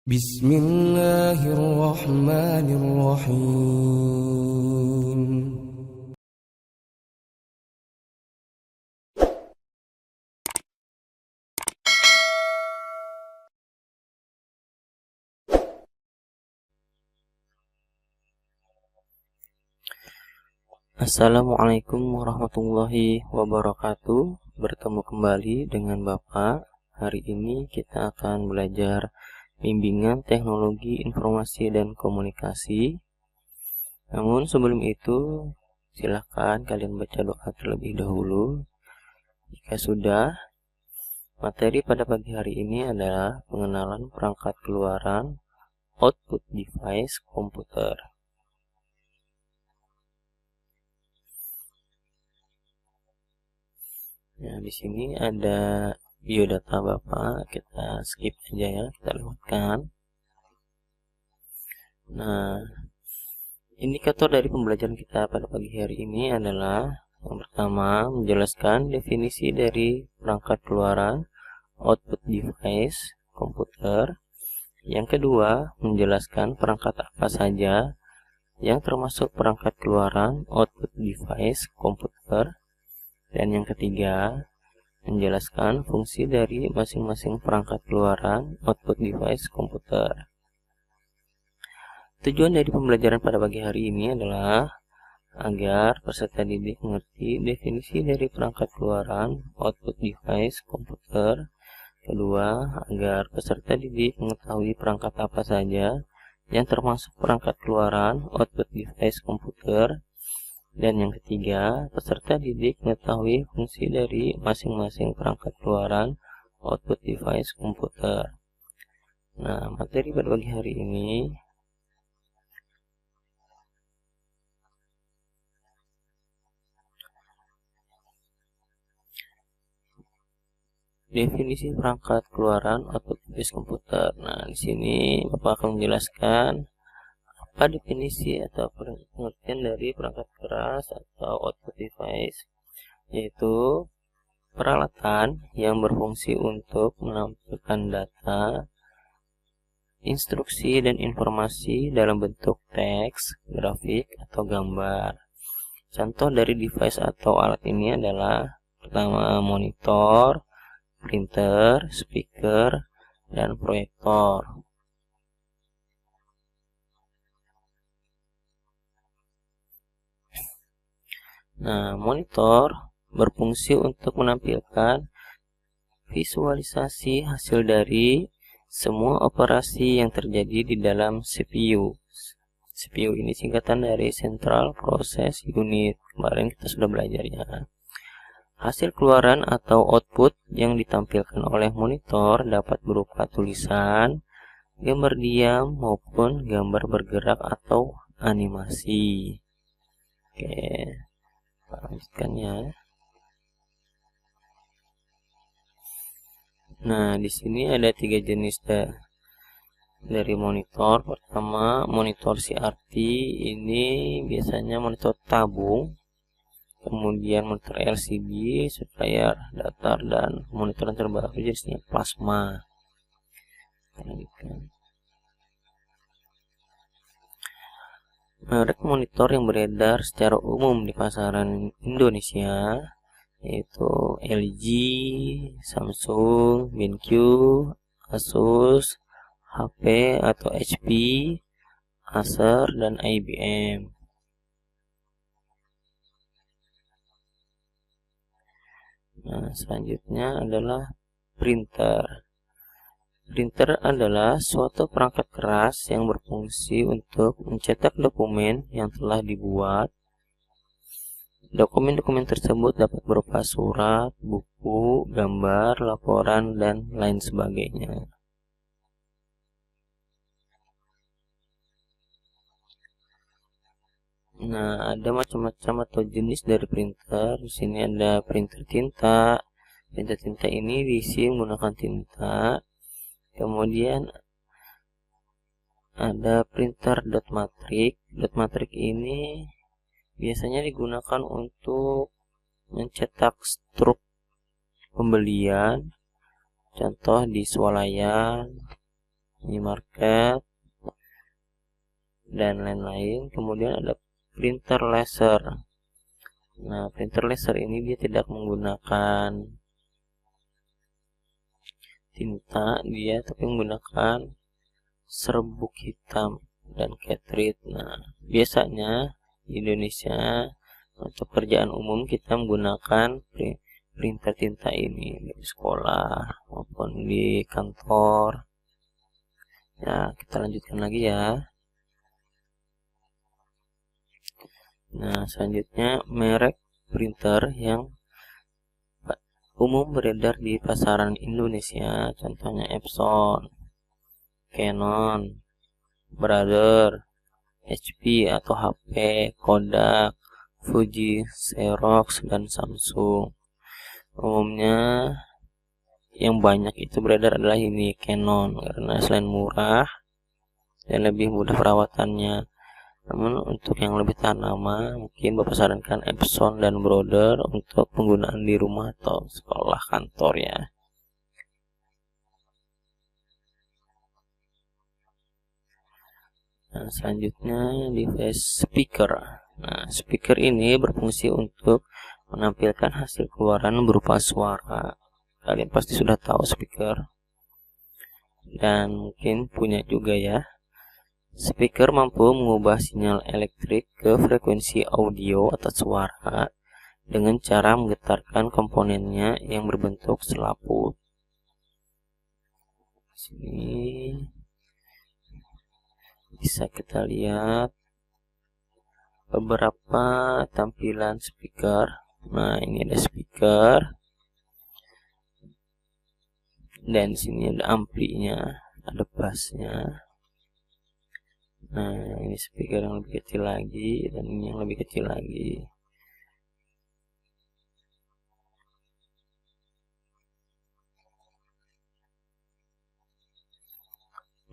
Bismillahirrahmanirrahim. Assalamualaikum warahmatullahi wabarakatuh. Bertemu kembali dengan Bapak. Hari ini kita akan belajar bimbingan teknologi informasi dan komunikasi. Namun sebelum itu, silahkan kalian baca doa terlebih dahulu. Jika sudah, materi pada pagi hari ini adalah pengenalan perangkat keluaran output device komputer. Nah, di sini ada biodata Bapak, kita skip aja ya, kita lewatkan. Nah, indikator dari pembelajaran kita pada pagi hari ini adalah yang pertama, menjelaskan definisi dari perangkat keluaran output device komputer. Yang kedua, menjelaskan perangkat apa saja yang termasuk perangkat keluaran output device komputer. Dan yang ketiga, menjelaskan fungsi dari masing-masing perangkat keluaran output device komputer. Tujuan dari pembelajaran pada pagi hari ini adalah agar peserta didik mengerti definisi dari perangkat keluaran output device komputer. Kedua, agar peserta didik mengetahui perangkat apa saja yang termasuk perangkat keluaran output device komputer. Dan yang ketiga, peserta didik mengetahui fungsi dari masing-masing perangkat keluaran output device komputer. Nah, materi pada pagi hari ini definisi perangkat keluaran output device komputer. Nah, di sini Bapak akan menjelaskan apa definisi atau pengertian dari perangkat keras atau output device, yaitu peralatan yang berfungsi untuk menampilkan data, instruksi, dan informasi dalam bentuk teks, grafik, atau gambar. Contoh dari device atau alat ini adalah pertama monitor, printer, speaker, dan proyektor. Nah, monitor berfungsi untuk menampilkan visualisasi hasil dari semua operasi yang terjadi di dalam CPU. CPU ini singkatan dari Central Process Unit. Kemarin kita sudah belajar ya. Hasil keluaran atau output yang ditampilkan oleh monitor dapat berupa tulisan, gambar diam, maupun gambar bergerak atau animasi. Oke, lanjutkan ya. Nah, di sini ada 3 jenis dari monitor. Pertama, monitor CRT. Ini biasanya monitor tabung. Kemudian monitor LCD, layar datar, dan monitor yang terbaru jenisnya plasma. Lanjutkan. Merek monitor yang beredar secara umum di pasaran Indonesia yaitu LG, Samsung, BenQ, Asus, HP atau HP, Acer, dan IBM. Nah, selanjutnya adalah printer. Printer adalah suatu perangkat keras yang berfungsi untuk mencetak dokumen yang telah dibuat. Dokumen-dokumen tersebut dapat berupa surat, buku, gambar, laporan, dan lain sebagainya. Nah, ada macam-macam atau jenis dari printer. Di sini ada printer tinta. Printer tinta ini diisi menggunakan tinta. Kemudian ada printer dot matrix. Dot matrix ini biasanya digunakan untuk mencetak struk pembelian, contoh di swalayan, minimarket, dan lain-lain. Kemudian ada printer laser. Nah, printer laser ini dia tidak menggunakan tinta tapi menggunakan serbuk hitam dan cartridge. Nah, biasanya di Indonesia untuk kerjaan umum kita menggunakan printer tinta ini di sekolah maupun di kantor. Ya, kita lanjutkan lagi ya. Nah, selanjutnya merek printer yang umum beredar di pasaran Indonesia, contohnya Epson, Canon, Brother, HP atau HP, Kodak, Fuji, Xerox, dan Samsung. Umumnya yang banyak itu beredar adalah ini Canon, karena selain murah dan lebih mudah perawatannya. Namun untuk yang lebih tahan lama, mungkin Bapak sarankan Epson dan Brother untuk penggunaan di rumah atau sekolah, kantor ya. Nah, selanjutnya device speaker. Nah, speaker ini berfungsi untuk menampilkan hasil keluaran berupa suara. Kalian pasti sudah tahu speaker dan mungkin punya juga ya. Speaker mampu mengubah sinyal elektrik ke frekuensi audio atau suara dengan cara menggetarkan komponennya yang berbentuk selaput. Sini bisa kita lihat beberapa tampilan speaker. Nah, ini ada speaker dan sini ada amplinya, ada bassnya. Nah, ini speaker yang lebih kecil lagi dan ini yang lebih kecil lagi.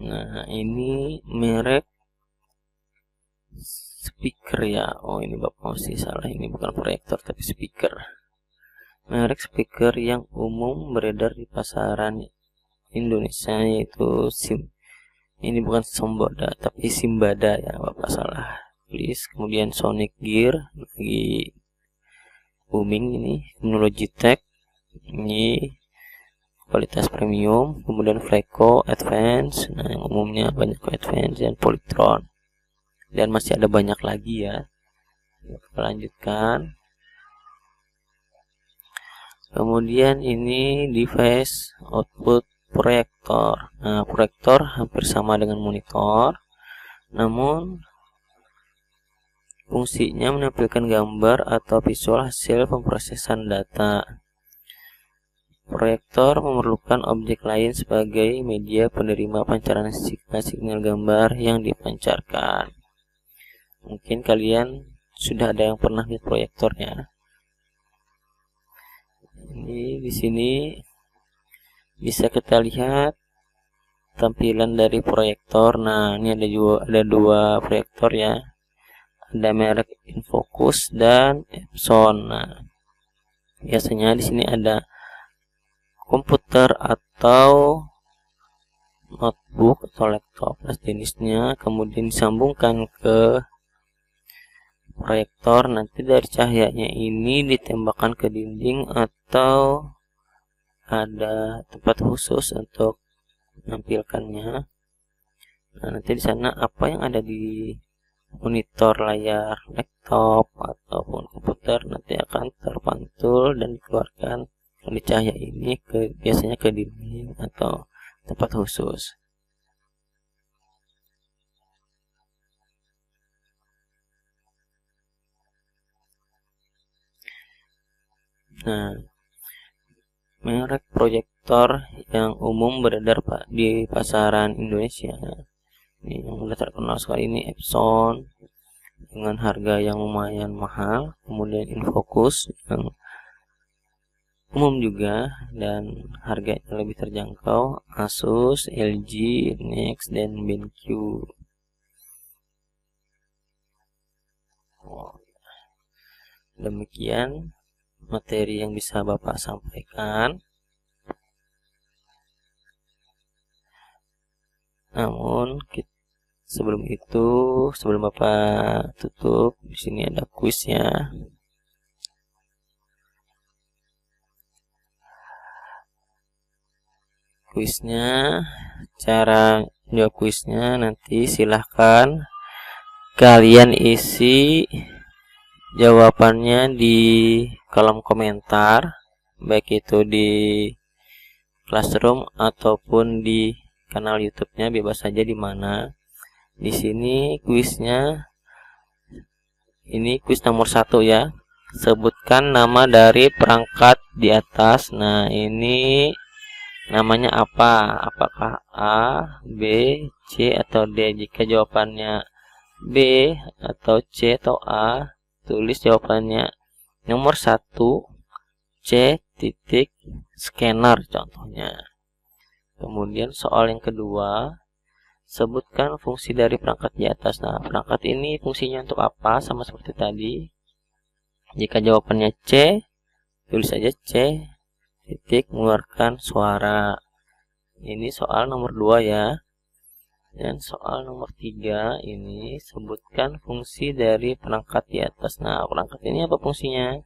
Nah, ini merek speaker ya. Oh, ini Bapak masih salah, ini bukan proyektor tapi speaker. Merek speaker yang umum beredar di pasaran Indonesia yaitu ini bukan Sombada tapi Simbada ya, Bapak salah please. Kemudian Sonic Gear lagi booming ini, Logitech ini kualitas premium, kemudian Fleco Advance, nah yang umumnya banyak Advance dan Polytron, dan masih ada banyak lagi ya. Kita lanjutkan. Kemudian ini device output proyektor. Nah, proyektor hampir sama dengan monitor, namun fungsinya menampilkan gambar atau visual hasil pemrosesan data. Proyektor memerlukan objek lain sebagai media penerima pancaran signal gambar yang dipancarkan. Mungkin kalian sudah ada yang pernah lihat proyektornya. Ini di sini bisa kita lihat tampilan dari proyektor. Nah, ini ada dua proyektor ya. Ada merek Infocus dan Epson. Nah, biasanya di sini ada komputer atau notebook atau laptop jenisnya, kemudian disambungkan ke proyektor. Nanti dari cahayanya ini ditembakkan ke dinding atau ada tempat khusus untuk menampilkannya. Nah, nanti di sana apa yang ada di monitor layar laptop ataupun komputer nanti akan terpantul dan dikeluarkan dari cahaya ini biasanya ke dinding atau tempat khusus. Nah, merek proyektor yang umum beredar di pasaran Indonesia. Ini yang sudah terkenal sekali ini Epson dengan harga yang lumayan mahal, kemudian Infocus yang umum juga dan harganya lebih terjangkau, Asus, LG, Nex, dan BenQ. Demikian materi yang bisa Bapak sampaikan. Namun sebelum Bapak tutup, di sini ada kuisnya. Cara jawab kuisnya nanti silahkan kalian isi jawabannya di kolom komentar, baik itu di Classroom ataupun di kanal YouTube-nya, bebas saja di mana. Di sini kuisnya, ini kuis nomor 1 ya. Sebutkan nama dari perangkat di atas. Nah, ini namanya apa? Apakah A, B, C, atau D? Jika jawabannya B atau C atau A, tulis jawabannya nomor 1 C titik scanner contohnya. Kemudian soal yang kedua, sebutkan fungsi dari perangkat di atas. Nah, perangkat ini fungsinya untuk apa? Sama seperti tadi. Jika jawabannya C, tulis saja C titik mengeluarkan suara. Ini soal nomor 2 ya. Dan soal nomor 3 ini, sebutkan fungsi dari perangkat di atas. Nah, perangkat ini apa fungsinya?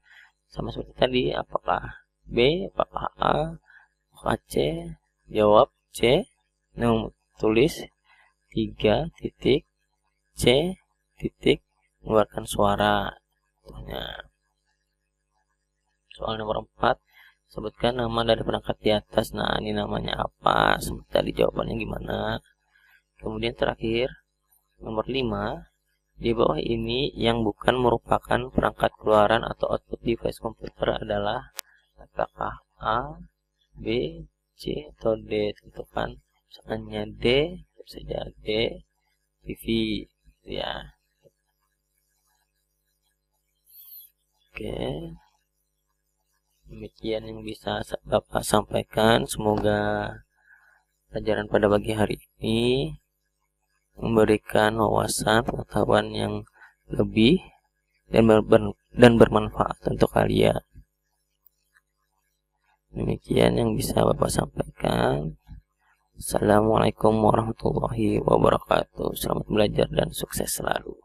Sama seperti tadi, apakah B, apakah A, apakah C? Jawab C. Nah, tulis 3 titik C titik mengeluarkan suara. Contohnya. Soal nomor 4, sebutkan nama dari perangkat di atas. Nah, ini namanya apa? Seperti tadi jawabannya gimana? Kemudian terakhir, nomor 5, di bawah ini yang bukan merupakan perangkat keluaran atau output device komputer adalah apakah A, B, C, atau D? Tentukan misalnya D, saja D, TV ya. Oke. Demikian yang bisa Bapak sampaikan. Semoga pelajaran pada pagi hari ini memberikan wawasan pengetahuan yang lebih dan bermanfaat untuk kalian. Demikian yang bisa Bapak sampaikan. Assalamualaikum warahmatullahi wabarakatuh. Selamat belajar dan sukses selalu.